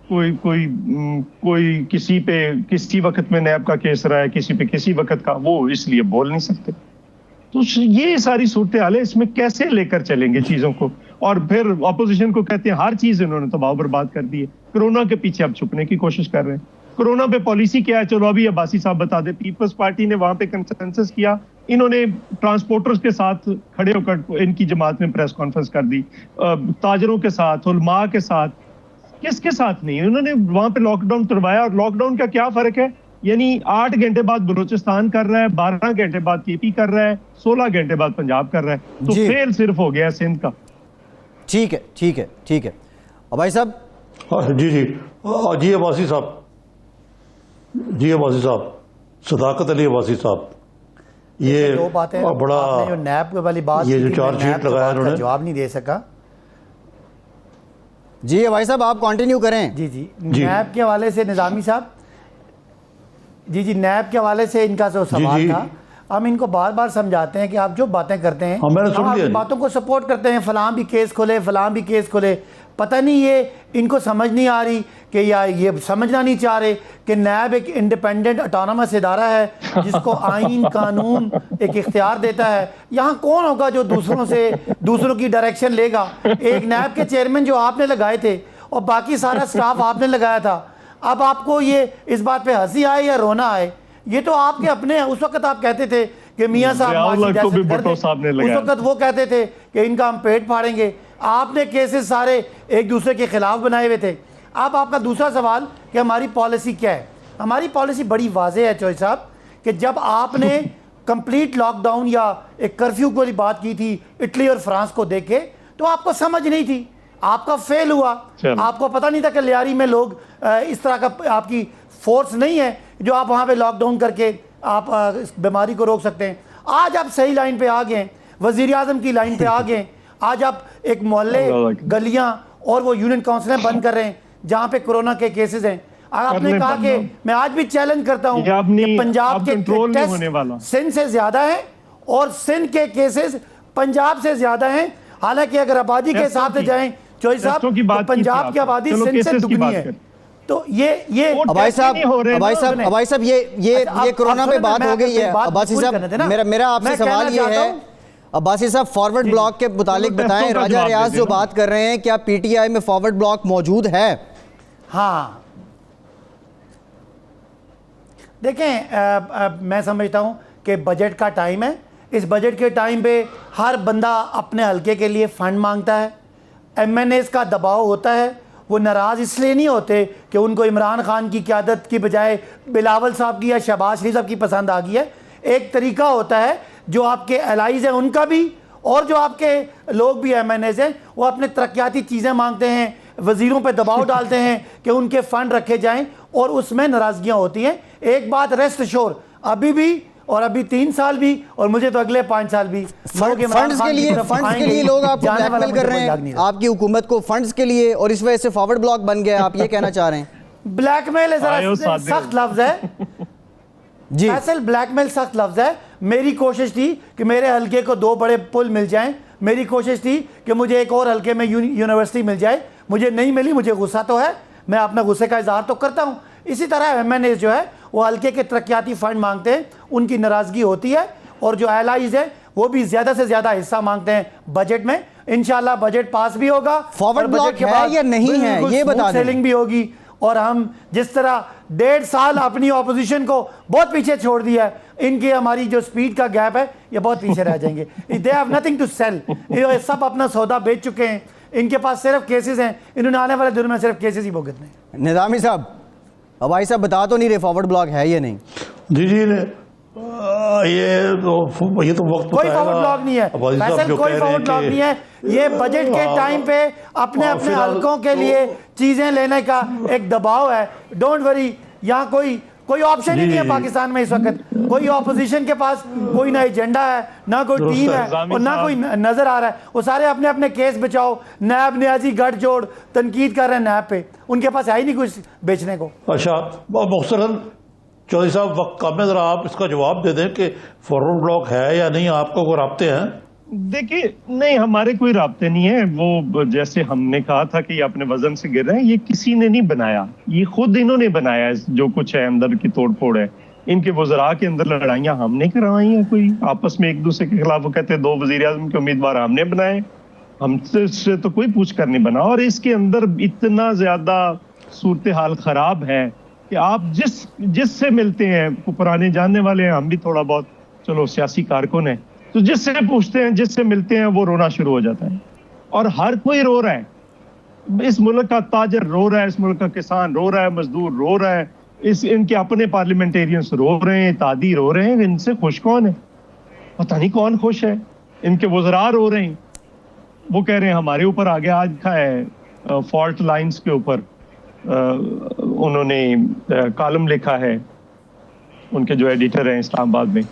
कोई किसी वक्त में नैब का केस रहा है, किसी पे किसी वक्त का, वो इसलिए बोल नहीं सकते। तो ये सारी सूरत हाल है, इसमें कैसे लेकर चलेंगे चीजों को? और फिर अपोजिशन को कहते हैं हर चीज इन्होंने तबाह बर्बाद कर दी है। कोरोना के पीछे अब छुपने की कोशिश कर रहे हैं। कोरोना पे पॉलिसी क्या है, चलो अभी अब्बासी साहब बता दे। पीपल्स पार्टी ने वहां पे कंसेंसस किया, इन्होंने ट्रांसपोर्टर्स के साथ खड़े होकर इनकी जमात में प्रेस कॉन्फ्रेंस कर दी, ताजरों के साथ, उलमा के साथ, किसके साथ नहीं? उन्होंने वहां पे लॉकडाउन करवाया। और लॉकडाउन का क्या फर्क है? यानी 8 घंटे बाद बलूचिस्तान कर रहा है, 12 घंटे बाद KP कर रहा है, 16 घंटे बाद पंजाब कर रहा है, तो फेल सिर्फ हो गया सिंध का। ठीक है, ठीक है, ठीक है। अब भाई साहब, जी अब्बासी साहब, सदाकत अली अब्बासी साहब, ये दो बातें बड़ा आपने जो नैब वाली बात, ये जो चार्जशीट लगाया उन्होंने, जवाब नहीं दे सका। जी भाई साहब आप कंटिन्यू करें। जी नैब के हवाले से निजामी साहब, जी नैब के हवाले से इनका जो सवाल था, हम इनको बार बार समझाते हैं कि आप जो बातें करते हैं, हम आपकी बातों को सपोर्ट करते हैं, फलां भी केस खोले, फलां भी केस खोले। पता नहीं ये इनको समझ नहीं आ रही कि या ये समझना नहीं चाह रहे कि नैब एक इंडिपेंडेंट ऑटोनमस इदारा है जिसको आइन कानून एक इख्तियार देता है। यहाँ कौन होगा जो दूसरों की डायरेक्शन लेगा? एक नैब के चेयरमैन जो आपने लगाए थे और बाकी सारा स्टाफ आपने लगाया था। अब आपको ये इस बात पे हंसी आए या रोना आए, ये तो आपके अपने, उस वक्त आप कहते थे कि मियाँ साहब उस वक्त वो कहते थे कि इनका हम पेट फाड़ेंगे। आपने केसेस सारे एक दूसरे के खिलाफ बनाए हुए थे। अब आपका दूसरा सवाल कि हमारी पॉलिसी क्या है? हमारी पॉलिसी बड़ी वाज़ेह है चौधरी साहब, कि जब आपने कंप्लीट लॉकडाउन या एक कर्फ्यू वाली बात की थी इटली और फ्रांस को देखे, तो आपको समझ नहीं थी, आपका फेल हुआ। आपको पता नहीं था कि लियारी में लोग इस तरह का, आपकी फोर्स नहीं है जो आप वहाँ पे लॉकडाउन करके आप इस बीमारी को रोक सकते हैं। आज आप सही लाइन पे आ गए, वज़ीर आज़म की लाइन पे आ गए। आज आप एक मोहल्ले, गलियां और वो यूनियन काउंसिलें बंद कर रहे हैं जहाँ पे कोरोना के केसेस हैं। आपने कहा कि मैं आज भी चैलेंज करता हूँ कि पंजाब के टेस्ट सिंध से ज्यादा है और सिंध के केसेस पंजाब से ज्यादा हैं। हालांकि अगर आबादी के हिसाब से जाएं चौधरी साहब, तो पंजाब की आबादी सिंध से दुगनी है। तो ये अबाई साहब ये कोरोना पे बात हो गई है। अब्बासी साहब, मेरा आपसे सवाल ये है, अब्बासी साहब फॉरवर्ड ब्लॉक के मुतालिक बताएं, राजा रियाज जो बात कर रहे हैं, क्या PTI में फॉरवर्ड ब्लॉक मौजूद है? हाँ, देखें, मैं समझता हूं कि बजट का टाइम है। इस बजट के टाइम पे हर बंदा अपने हलके के लिए फंड मांगता है। MNAs का दबाव होता है, वो नाराज़ इसलिए नहीं होते कि उनको इमरान खान की क़यादत की बजाय बिलावल साहब की या शहबाज शरीफ साहब की पसंद आ गई है। एक तरीका होता है, जो आपके एलाइज हैं उनका भी और जो आपके लोग भी MNAs हैं, वो अपने तरक्याती चीज़ें मांगते हैं, वज़ीरों पे दबाव डालते हैं कि उनके फ़ंड रखे जाएं, और उसमें नाराज़गियाँ होती हैं। एक बात रेस्ट श्योर, अभी भी और अभी 3 साल भी, और मुझे तो अगले 5 साल भी फंड्स के लिए लोग आपको ब्लैकमेल कर रहे हैं, आपकी हुकूमत को फंड्स के लिए, और इस वजह से फॉरवर्ड ब्लॉक बन गया। आप ये कहना चाह रहे हैं? ब्लैकमेल सख्त लफ्ज़ है जी, असल ब्लैकमेल सख्त लफ्ज़ है। मेरी कोशिश थी कि मेरे हलके को 2 बड़े पुल मिल जाएं। मेरी कोशिश थी कि मुझे एक और हलके में यूनिवर्सिटी मिल जाए, मुझे नहीं मिली। मुझे गुस्सा तो है, मैं अपना गुस्से का इजहार तो करता हूँ। इसी तरह MNAs जो है वो हल्के के तरक्याती फंड मांगते हैं, उनकी नाराज़गी होती है, और जो एलाइज है वो भी ज़्यादा से ज़्यादा हिस्सा मांगते हैं बजट में। इंशाल्लाह बजट पास भी होगा, फॉरवर्ड ब्लॉक है या नहीं है ये बता दें। सेलिंग भी होगी, और हम जिस तरह 1.5 साल अपनी ऑपोजिशन को बहुत पीछे छोड़ दिया है, इनकी हमारी जो स्पीड का गैप है ये बहुत पीछे रह जाएंगे। They have nothing to sell, ये सब अपना सौदा बेच चुके हैं, इनके पास सिर्फ केसेस हैं, इन्होंने आने वाले दिनों में सिर्फ केसेस ही भुगतने हैं। निज़ामी साहब, अब्बासी साहब बता तो नहीं रहे फॉरवर्ड ब्लॉक है या नहीं? जी ये तो वक्त कोई बताएगा। फॉरवर्ड ब्लॉक नहीं है अब्बासी साहब फैसल, जो कोई कह रहे हैं फॉरवर्ड ब्लॉक कि- नहीं है। ये बजट के टाइम पे अपने अपने फिलहाल हलकों के तो- लिए चीजें लेने का एक दबाव है। डोंट वरी, यहाँ कोई ऑप्शन ही नहीं है जी। पाकिस्तान में इस वक्त। कोई ऑपोजिशन के पास कोई ना एजेंडा है, ना कोई दुरुस्त टीम है। है और ना कोई नजर आ रहा है। वो सारे अपने अपने केस बचाओ, नैब न्याजी गठजोड़ तनकीद कर रहे हैं नैब पे। उनके पास है ही नहीं कुछ बेचने को। अच्छा, मुख्तरन चौधरी साहब, वक्त कम है, जरा आप इसका जवाब दे दें कि फॉरवर्ड ब्लॉक है या नहीं, आपको कोई राब्ते हैं? देखिए, नहीं, हमारे कोई राब्ते नहीं है। वो जैसे हमने कहा था कि ये अपने वजन से गिर रहे हैं, ये किसी ने नहीं बनाया, ये खुद इन्होंने बनाया है। जो कुछ है अंदर की तोड़ फोड़ है, इनके वज़रा के अंदर लड़ाइयां हमने करवाई हैं कोई आपस में एक दूसरे के खिलाफ। वो कहते हैं 2 वज़ीर आज़म के उम्मीदवार हमने बनाए, हमसे तो कोई पूछ कर नहीं बना। और इसके अंदर इतना ज्यादा सूरत हाल खराब है कि आप जिससे मिलते हैं, पुराने जानने वाले हैं, हम भी थोड़ा बहुत चलो सियासी कारकुन है, तो जिससे पूछते हैं, जिससे मिलते हैं, वो रोना शुरू हो जाता है। और हर कोई रो रहा है। इस मुल्क का ताजर रो रहा है, इस मुल्क का किसान रो रहा है, मजदूर रो रहा है, इनके अपने पार्लियामेंटेरियंस रो रहे हैं, तादी रो रहे हैं। इनसे खुश कौन है? पता नहीं कौन खुश है। इनके वज़रा रो रहे हैं, वो कह रहे हैं हमारे ऊपर आगे आज लिखा है फॉल्ट लाइंस के ऊपर उन्होंने कॉलम लिखा है, उनके जो एडिटर हैं इस्लामाबाद में,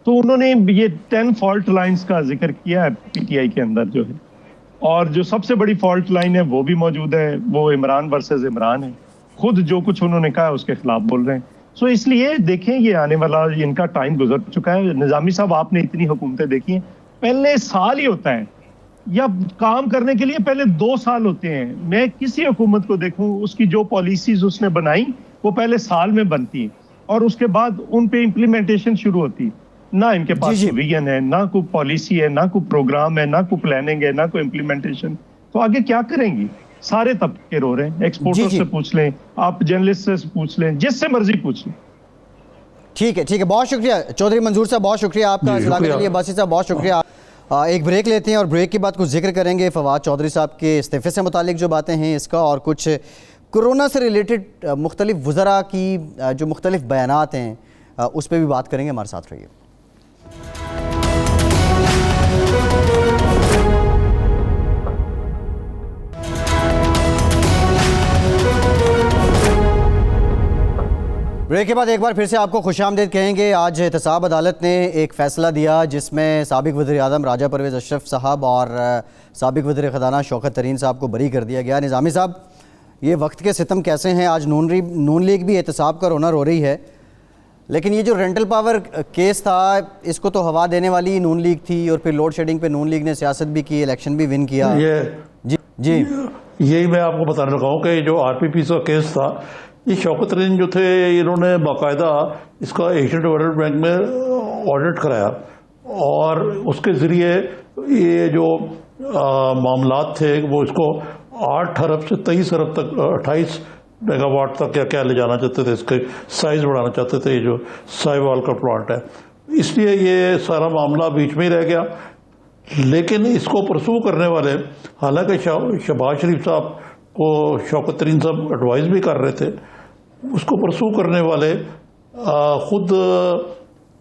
तो उन्होंने ये 10 फॉल्ट लाइंस का जिक्र किया है पीटीआई के अंदर जो है। और जो सबसे बड़ी फॉल्ट लाइन है वो भी मौजूद है, वो इमरान वर्सेस इमरान है। खुद जो कुछ उन्होंने कहा है उसके खिलाफ बोल रहे हैं। सो इसलिए देखें, ये आने वाला इनका टाइम गुजर चुका है। निजामी साहब, आपने इतनी हुकूमतें देखी हैं, पहले साल ही होता है, या काम करने के लिए पहले 2 साल होते हैं। मैं किसी हुकूमत को देखूं, उसकी जो पॉलिसीज उसने बनाई वो पहले साल में बनती है और उसके बाद उन पे इम्प्लीमेंटेशन शुरू होती है। ना इनके पास विजन है, ना कोई पॉलिसी है, ना कोई प्रोग्राम है, ना कोई प्लानिंग है, ना कोई इम्प्लीमेंटेशन। तो आगे क्या करेंगी? सारे तबके रो रहे हैं। एक्सपोर्टर से पूछ लें, आप जर्नलिस्ट से पूछ लें, जिससे मर्जी पूछ लें। ठीक है, बहुत शुक्रिया चौधरी मंजूर साहब, बहुत शुक्रिया आपका इस इलाके के लिए। बासी साहब, बहुत शुक्रिया। एक ब्रेक लेते हैं और ब्रेक के बाद कुछ जिक्र करेंगे फवाद चौधरी साहब के इस्तीफे से मुतालिक जो बातें हैं इसका, और कुछ कोरोना से रिलेटेड मुख्तलिफ वज़रा की जो मुख्तलिफ बयानात हैं उस पर भी बात करेंगे। हमारे साथ रहिए। ब्रेक के बाद एक बार फिर से आपको खुशामदीद कहेंगे। आज एहतसाब अदालत ने एक फ़ैसला दिया जिसमें साबिक़ वज़ीर-ए-आज़म राजा परवेज़ अशरफ साहब और साबिक़ वज़ीर ख़ज़ाना शौकत तरीन साहब को बरी कर दिया गया। निज़ामी साहब, ये वक्त के सितम कैसे हैं? आज नून लीग भी एहतसाब का रोना रो रही है, लेकिन ये जो रेंटल पावर केस था इसको तो हवा देने वाली नून लीग थी, और फिर लोड शेडिंग पे नून लीग ने सियासत भी की, इलेक्शन भी विन किया। जी यही मैं आपको बताने लगा हूँ कि जो आरपीपी का केस था, ये शौकत तरीन जो थे, इन्होंने बाकायदा इसका एशियन डेवलपमेंट बैंक में ऑडिट कराया और उसके ज़रिए ये जो मामलात थे वो इसको 8 अरब से 23 अरब तक 28 मेगावाट तक क्या ले जाना चाहते थे, इसके साइज़ बढ़ाना चाहते थे, ये जो साहिवाल का प्लांट है। इसलिए ये सारा मामला बीच में ही रह गया। लेकिन इसको परसू करने वाले, हालांकि शहबाज शरीफ साहब को शौकत तरीन साहब एडवाइस भी कर रहे थे, उसको परसू करने वाले खुद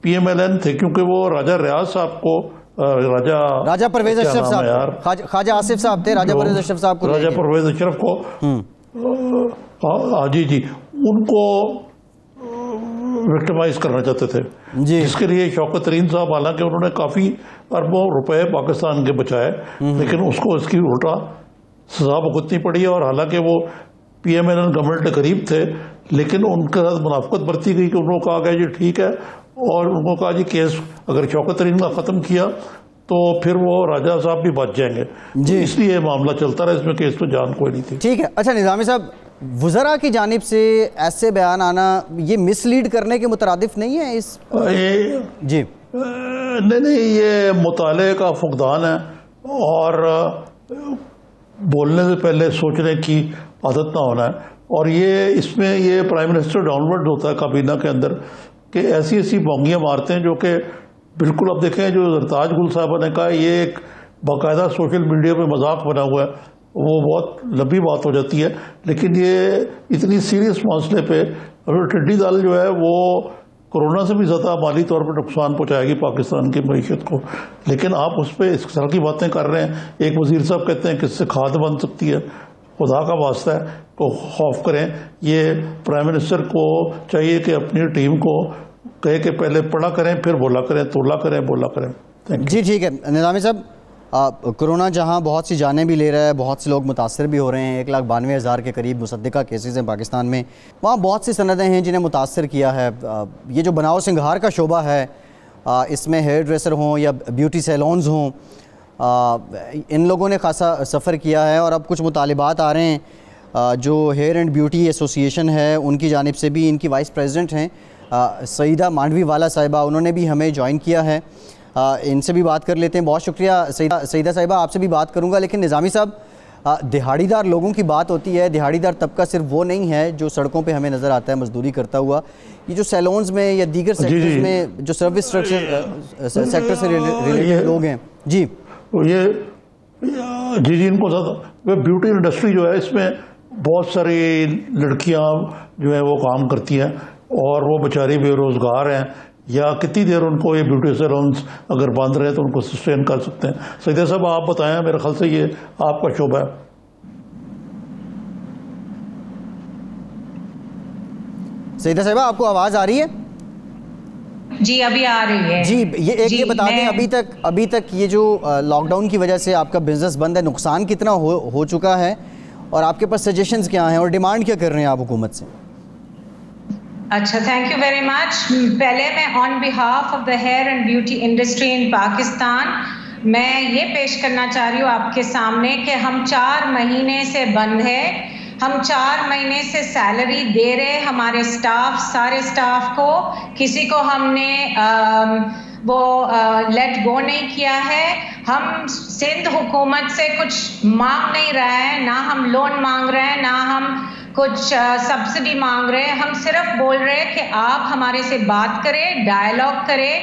पीएमएलएन थे, क्योंकि वो राजा रियाज साहब को राजा परवेज़ अशरफ साहब, ख्वाजा आसिफ साहब थे, राजा परवेज़ अशरफ साहब को, राजा परवेज़ अशरफ को जी उनको विक्टिमाइज करना चाहते थे जी। जिसके लिए शौकत तरीन साहब, हालांकि उन्होंने काफ़ी अरबों रुपए पाकिस्तान के बचाए, लेकिन उसको इसकी उल्टा सजा भुगतनी पड़ी। और हालांकि वो पीएमएलएन गवर्नमेंट के करीब थे, लेकिन उनके साथ मुनाफकत बरती गई कि उनको कहा गया जी ठीक है, और उनको कहा जी केस अगर शौकत तरीन का ख़त्म किया तो फिर वो राजा साहब भी बच जाएंगे जी। तो इसलिए मामला चलता रहा, इसमें केस तो जान कोई नहीं थी। ठीक है। अच्छा निज़ामी साहब, वज़रा की जानिब से ऐसे बयान आना ये मिसलीड करने के मुतरादिफ नहीं है इस जी? नहीं, ये मुताले का फुकदान है और बोलने से पहले सोचने की आदत ना होना है। और ये इसमें ये प्राइम मिनिस्टर डाउनवर्ड होता है काबीना के अंदर कि ऐसी ऐसी बोंगियाँ मारते हैं जो कि बिल्कुल, अब देखें जो जरताज गुल साहब ने कहा, ये एक बाकायदा सोशल मीडिया पे मजाक बना हुआ है, वो बहुत लंबी बात हो जाती है। लेकिन ये इतनी सीरियस मसले पे टिड्डी दल जो है वो कोरोना से भी ज़्यादा माली तौर पर नुकसान पहुंचाएगी पाकिस्तान की मईशत को। लेकिन आप उस पर इस तरह की बातें कर रहे हैं। एक वजीर साहब कहते हैं कि इससे खाद बन सकती है। खुदा का वास्ता है को खौफ करें। ये प्राइम मिनिस्टर को चाहिए कि अपनी टीम को कहे कि पहले पढ़ा करें, फिर बोला करें, तोला करें, बोला करें। Thank you. जी ठीक है निज़ामी साहब, कोरोना जहां बहुत सी जानें भी ले रहा है, बहुत से लोग मुतासर भी हो रहे हैं, 1,92,000 के करीब मुसद्दिका केसेस हैं पाकिस्तान में, वहाँ बहुत सी सनदें हैं जिन्हें मुतासर किया है। ये जो बनाव सिंगार का शोबा है, इसमें हेयर ड्रेसर हों या ब्यूटी सैलून्स हों, इन लोगों ने खासा सफ़र किया है और अब कुछ मुतालिबात आ रहे हैं। जो हेयर एंड ब्यूटी एसोसिएशन है उनकी जानिब से भी, इनकी वाइस प्रेसिडेंट हैं सईदा मांडवी वाला साहिबा, उन्होंने भी हमें ज्वाइन किया है। इनसे भी बात कर लेते हैं। बहुत शुक्रिया सईदा साहिबा, आपसे भी बात करूंगा। लेकिन निज़ामी साहब, दिहाड़ीदार लोगों की बात होती है। दिहाड़ीदार तबका सिर्फ वो नहीं है जो सड़कों पे हमें नज़र आता है मजदूरी करता हुआ। ये जो सैलून्स में या दीगर सेक्टर्स में जो सर्विस सेक्टर से रिलेटेड लोग हैं, जी ये जी इनको ज़्यादा ब्यूटी इंडस्ट्री जो है, इसमें बहुत सारी लड़कियां जो है वो काम करती हैं और वो बेचारी बेरोज़गार हैं। या कितनी देर उनको ये ब्यूटी सैलून्स अगर बंद रहे तो उनको सस्टेन कर सकते हैं। सईदा साहब आप बताएं, मेरे ख्याल से ये आपका शोबा है। सईदा साहिबा, आपको आवाज़ आ रही है? जी अभी आ रही है। जी ये बता दें, अभी तक ये जो लॉकडाउन की वजह से आपका बिजनेस बंद है, नुकसान कितना हो चुका है और आपके पास सजेशंस क्या हैं और डिमांड क्या कर रहे हैं आप हुकूमत से? अच्छा, थैंक यू वेरी मच। पहले मैं on behalf of the hair and beauty industry in Pakistan मैं ये पेश करना चाह रही हूँ आपके सामने कि हम 4 महीने से बंद है। हम 4 महीने से सैलरी दे रहे हमारे स्टाफ, सारे स्टाफ को, किसी को हमने लेट गो नहीं किया है। हम सिंध हुकूमत से कुछ मांग नहीं रहा है, ना हम लोन मांग रहे हैं, ना हम कुछ सब्सिडी मांग रहे हैं। हम सिर्फ बोल रहे हैं कि आप हमारे से बात करें, डायलॉग करें।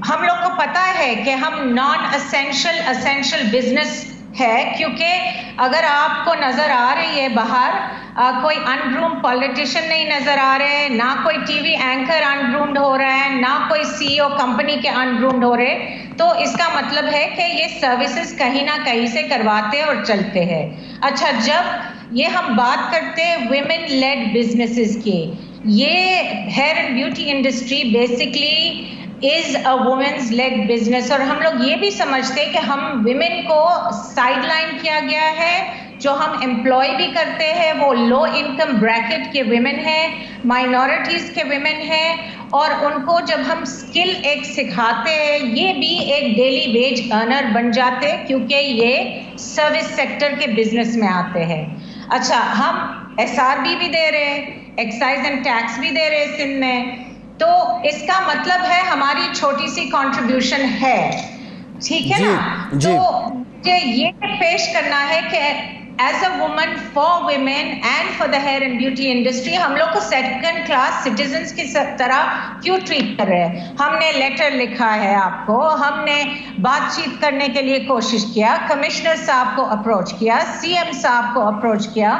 हम लोग को पता है कि हम नॉन असेंशियल बिजनेस है, क्योंकि अगर आपको नज़र आ रही है बाहर कोई अनग्रूम पॉलिटिशियन नहीं नज़र आ रहे, ना कोई टीवी एंकर अनग्रूम्ड हो रहा है, ना कोई सीईओ कंपनी के अनग्रूम्ड हो रहे, तो इसका मतलब है कि ये सर्विसेज कहीं ना कहीं से करवाते और चलते हैं। अच्छा, जब ये हम बात करते हैं विमेन लेड बिजनेसेस की, ये hair and beauty industry basically is a women's led business, और हम लोग ये भी समझते हैं कि हम विमेन को साइडलाइन किया गया है। जो हम एम्प्लॉय भी करते हैं वो लो इनकम ब्रैकेट के विमेन हैं, माइनॉरिटीज़ के विमेन हैं, और उनको जब हम स्किल एक सिखाते हैं ये भी एक डेली वेज अर्नर बन जाते हैं, क्योंकि ये सर्विस सेक्टर के बिजनेस में आते हैं। अच्छा, हम SRB भी दे रहे हैं, एक्साइज एंड टैक्स भी दे रहे हैं सिंध में, तो इसका मतलब है हमारी छोटी सी कंट्रीब्यूशन है, ठीक है ना? जी। तो मुझे ये पेश करना है कि as a woman for women and for the hair and beauty industry हम लोग को सेकंड क्लास सिटीजन्स की तरह क्यों ट्रीट कर रहे हैं? हमने लेटर लिखा है आपको, हमने बातचीत करने के लिए कोशिश किया, कमिश्नर साहब को अप्रोच किया, CM साहब को अप्रोच किया।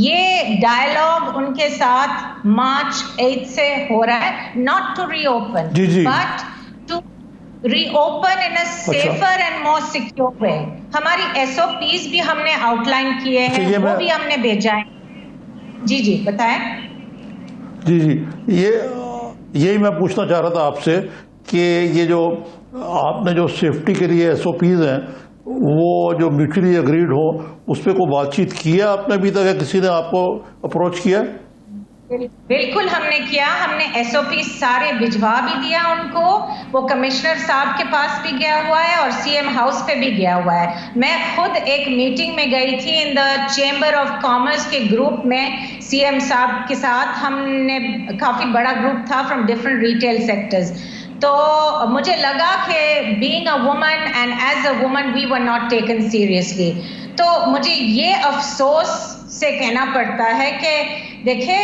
ये डायलॉग उनके साथ March 8 से हो रहा है, not to reopen but to reopen in a safer and more secure way. हमारी SOPs भी हमने आउटलाइन किए हैं, वो भी हमने भेजा है। जी बताएं। जी यही मैं पूछना चाह रहा था आपसे कि ये जो आपने जो सेफ्टी के लिए SOPs हैं वो जो म्यूचुअली एग्रीड हो, उस पर कोई बातचीत किया आपने अभी तक, या किसी ने आपको अप्रोच किया? बिल्कुल हमने किया, हमने SOP सारे भिजवा भी दिया उनको, वो कमिश्नर साहब के पास भी गया हुआ है और CM हाउस पे भी गया हुआ है। मैं खुद एक मीटिंग में गई थी in the chamber of commerce के ग्रुप में CM साहब के साथ, हमने काफ़ी बड़ा ग्रुप था फ्रॉम डिफरेंट रिटेल सेक्टर्स। तो मुझे लगा कि being a woman and as a woman we were not taken seriously. तो मुझे ये अफसोस से कहना पड़ता है कि देखिए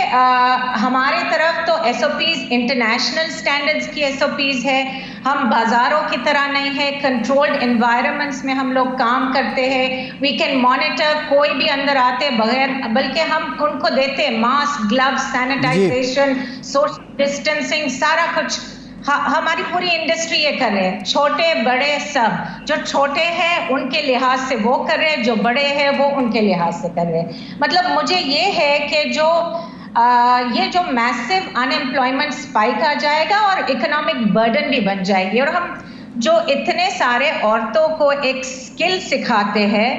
हमारे तरफ तो एसओपीज इंटरनेशनल स्टैंडर्ड्स की एसओपीज है, हम बाजारों की तरह नहीं है, कंट्रोल्ड एनवायरनमेंट्स में हम लोग काम करते हैं, वी कैन मॉनिटर कोई भी अंदर आते बगैर, बल्कि हम उनको देते हैं mask, gloves, sanitisation, social distancing, सारा कुछ हमारी पूरी इंडस्ट्री ये कर रहे हैं, छोटे बड़े सब। जो छोटे हैं उनके लिहाज से वो कर रहे हैं, जो बड़े हैं वो उनके लिहाज से कर रहे हैं। मतलब मुझे ये है कि ये जो मैसिव अनएम्प्लॉयमेंट स्पाइक आ जाएगा और इकोनॉमिक बर्डन भी बन जाएगी, और हम जो इतने सारे औरतों को एक स्किल सिखाते हैं,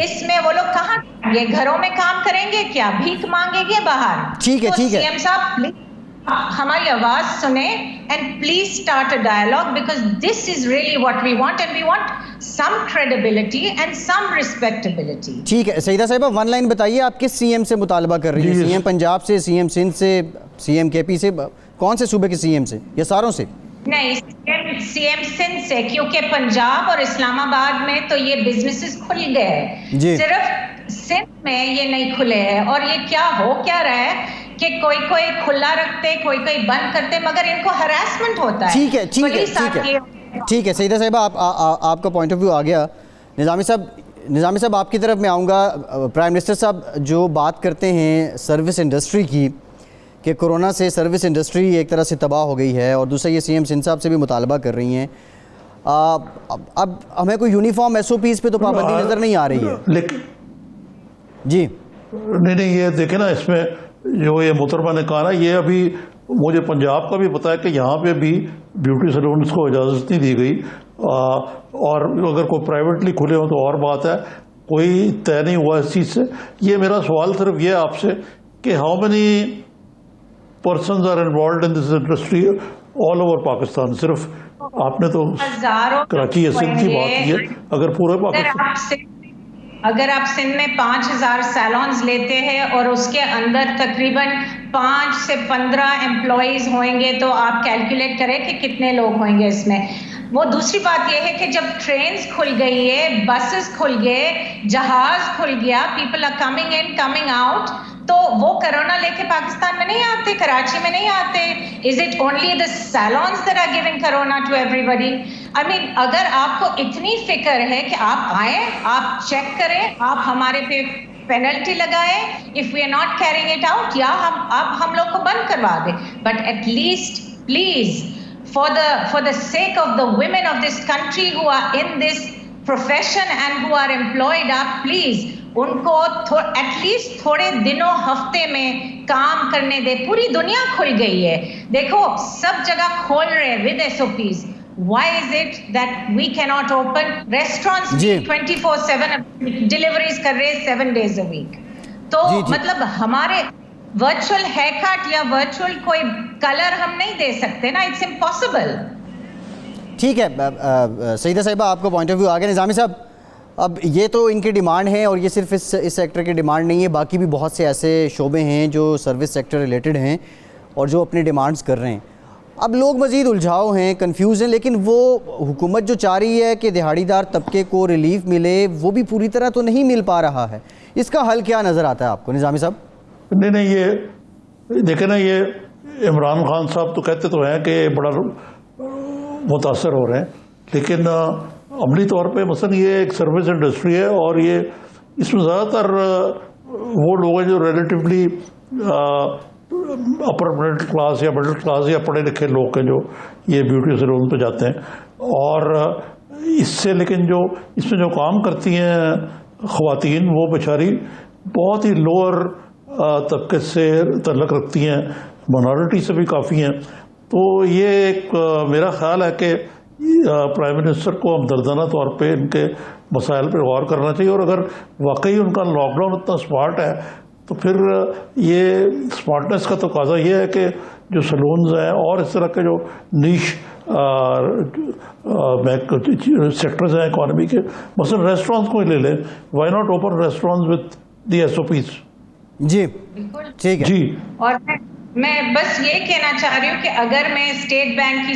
इसमें वो लोग कहाँ, ये घरों में काम करेंगे क्या, भीख मांगेंगे बाहर? ठीक है, तो ठीक है। सीएम साहब प्लीज हमारी आवाज सुने and please start a dialogue, because this is really what we want, and we want some credibility and some respectability. ठीक है सईदा साहिबा, वन लाइन बताइए, आप किस सीएम से मुतालबा कर रही हैं? सीएम पंजाब से, सीएम सिंध से, सीएम केपी से, कौन से सूबे के सीएम से, या सारों से? नहीं, सीएम सिंध से, क्योंकि पंजाब और इस्लामाबाद में तो ये बिजनेसेस खुल गए हैं, सिर्फ सिंध में ये नहीं खुले हैं। और ये क्या हो क्या रहा है कि कोई कोई खुला रखते, कोई कोई बंद करते, मगर इनको हरासमेंट होता है। ठीक है, ठीक है, ठीक है, ठीक है सईदा साहिबा, आपका पॉइंट ऑफ व्यू आ गया। निज़ामी साहब आपकी तरफ मैं आऊँगा। प्राइम मिनिस्टर साहब जो बात करते हैं सर्विस इंडस्ट्री की, कि कोरोना से सर्विस इंडस्ट्री एक तरह से तबाह हो गई है, और दूसरा ये सीएम सिंध साहब से भी मुतालबा कर रही हैं। अब हमें कोई यूनिफॉर्म एसओपीज़ पे तो पाबंदी नज़र नहीं आ रही है, लेकिन जी नहीं, ये देखे ना, इसमें जो ये मोहतरमा ने कहा ना, ये अभी मुझे पंजाब का भी पता है कि यहाँ पे भी ब्यूटी सैलून्स को इजाज़त नहीं दी गई, और अगर कोई प्राइवेटली खुले हो तो और बात है, कोई तय नहीं हुआ इस चीज़ से। ये मेरा सवाल सिर्फ ये आपसे कि how many persons are involve in this industry all over Pakistan? सिर्फ आपने तो कराची या सिंध की बात की है, अगर पूरे पाकिस्तान, अगर आप सिंध में 5000 सैलून्स लेते हैं और उसके अंदर तकरीबन 5 से 15 एम्प्लॉयज होंगे, तो आप कैलकुलेट करें कि कितने लोग होंगे इसमें। वो दूसरी बात ये है कि जब ट्रेन्स खुल गई है, बसेस खुल गए, जहाज खुल गया, people are coming in coming out, तो वो कोरोना लेके पाकिस्तान में नहीं आते, कराची में नहीं आते। Is it only the salons that are giving corona to everybody? I mean, अगर आपको इतनी फिक्र है कि आप आए, आप चेक करें, आप हमारे पे पेनल्टी लगाए if we are not carrying it out, या हम लोग को बंद करवा दे, but at least please for the sake of the women of this country who are in this profession and who are employed, आप प्लीज उनको एटलीस्ट थोड़े दिनों हफ्ते में काम करने दे। पूरी दुनिया खुल गई है, देखो सब जगह खोल रहे हैं with SOPs। Why is it that we cannot open restaurants 24/7 deliveries कर रहे हैं 7 days a week? तो मतलब हमारे वर्चुअल हेयर कट या वर्चुअल कोई कलर हम नहीं दे सकते ना, इट्स इम्पॉसिबल। ठीक है सईदा साहिबा, आपका पॉइंट ऑफ व्यू आ गया। निज़ामी साहब, अब ये तो इनकी डिमांड है, और ये सिर्फ इस सेक्टर की डिमांड नहीं है, बाकी भी बहुत से ऐसे शोबे हैं जो सर्विस सेक्टर रिलेटेड हैं और जो अपनी डिमांड्स कर रहे हैं। अब लोग मज़ीद उलझाव हैं, कंफ्यूज हैं, लेकिन वो हुकूमत जो चाह रही है कि दिहाड़ीदार तबके को रिलीफ मिले, वो भी पूरी तरह तो नहीं मिल पा रहा है। इसका हल क्या नज़र आता है आपको निज़ामी साहब? नहीं, ये देखे ना, ये इमरान खान साहब तो कहते तो हैं कि बड़ा मुतासर हो रहे हैं, लेकिन अमली तौर पे मसलन ये एक सर्विस इंडस्ट्री है, और ये इसमें ज़्यादातर वो लोग हैं जो रिलेटिवली अपर मिडिल क्लास या मिडिल क्लास या पढ़े लिखे लोग हैं जो ये ब्यूटी सैलून पे जाते हैं। और इससे लेकिन जो इसमें जो काम करती हैं ख़वातीन, वो बेचारी बहुत ही लोअर तबके से तल्लक रखती हैं, माइनॉरिटी से भी काफ़ी हैं। तो ये एक मेरा ख्याल है कि प्राइम मिनिस्टर को हमदर्दाना तौर पे इनके मसाइल पर गौर करना चाहिए, और अगर वाकई उनका लॉकडाउन इतना स्मार्ट है तो फिर ये स्मार्टनेस का तकाजा ये है कि जो सैलून्स हैं और इस तरह के जो नीश सेक्टर्स हैं इकॉनमी के, मसलन रेस्टोरेंट्स को ही ले लें, why not open restaurants with the SOPs? जी ठीक है और मैं बस ये कहना चाह रही हूँ कि अगर मैं स्टेट बैंक की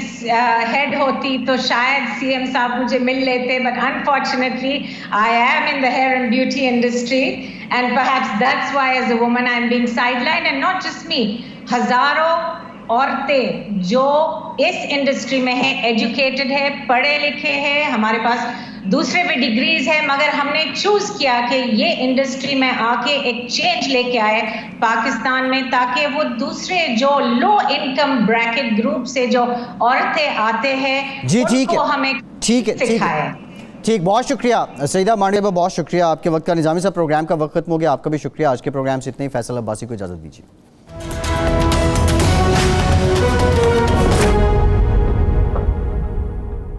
हेड होती तो शायद सीएम साहब मुझे मिल लेते, but unfortunately I am in the hair and beauty industry and perhaps that's why as a woman I am being sideline and not just me. हजारों औरतें जो इस इंडस्ट्री में है, एजुकेटेड है, पढ़े लिखे हैं, हमारे पास दूसरे भी डिग्रीज है, मगर हमने चूज किया कि ये इंडस्ट्री में आके एक चेंज लेके आए पाकिस्तान में, ताकि वो दूसरे जो लो इनकम ब्रैकेट ग्रुप से जो औरतें आते हैं जी ठीक उनको है, हमें ठीक है, सिखाए। ठीक, बहुत शुक्रिया सईदा मांडे, बहुत शुक्रिया आपके वक्त का। निज़ामी साहब, प्रोग्राम का वक्त खत्म हो गया, आपका भी शुक्रिया। आज के प्रोग्राम से इतने ही। फैसल अब्बासी को इजाज़त दीजिए।